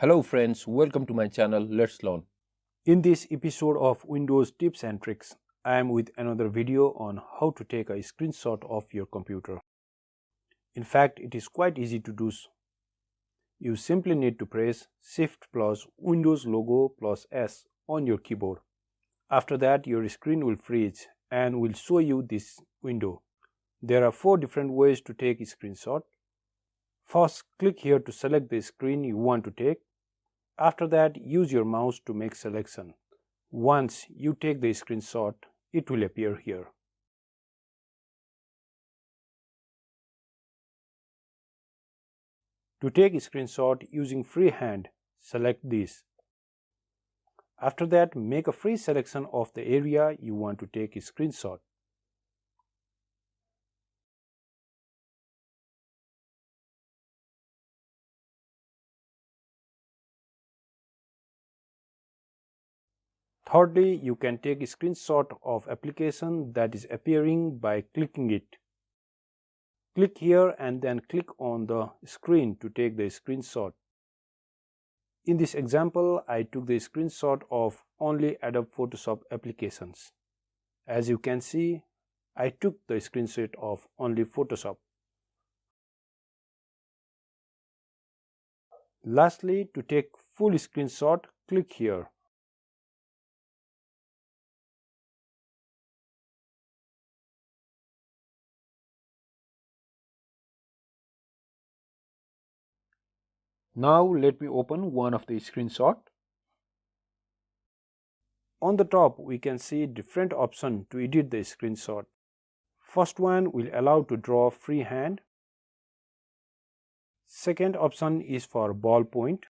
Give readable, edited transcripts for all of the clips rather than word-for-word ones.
Hello friends, welcome to my channel. Let's learn. In this episode of Windows Tips and Tricks, I am with another video on how to take a screenshot of your computer. In fact, it is quite easy to do so. You simply need to press Shift plus Windows logo plus S on your keyboard. After that, your screen will freeze and will show you this window. There are 4 different ways to take a screenshot. First, click here to select the screen you want to take. After that, use your mouse to make selection. Once you take the screenshot, it will appear here. To take a screenshot using freehand, select this. After that, make a free selection of the area you want to take a screenshot. Thirdly, you can take a screenshot of application that is appearing by clicking it. Click here and then click on the screen to take the screenshot. In this example, I took the screenshot of only Adobe Photoshop applications. As you can see, I took the screenshot of only Photoshop. Lastly, to take full screenshot, click here. Now let me open one of the screenshot. On the top, we can see different options to edit the screenshot. First one will allow to draw freehand. Second option is for ballpoint.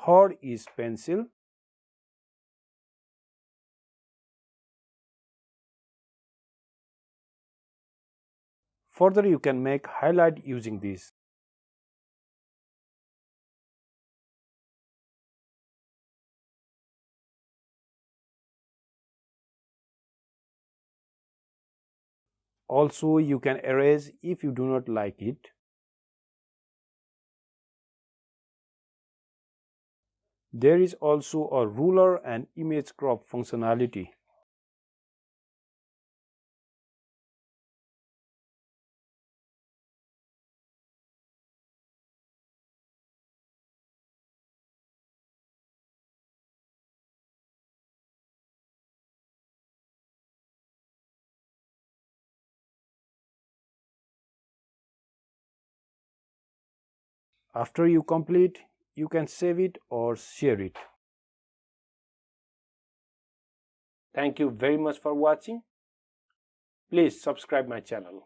Third is pencil. Further, you can make highlight using this. Also, you can erase if you do not like it. There is also a ruler and image crop functionality. After you complete, you can save it or share it. Thank you very much for watching. Please subscribe my channel.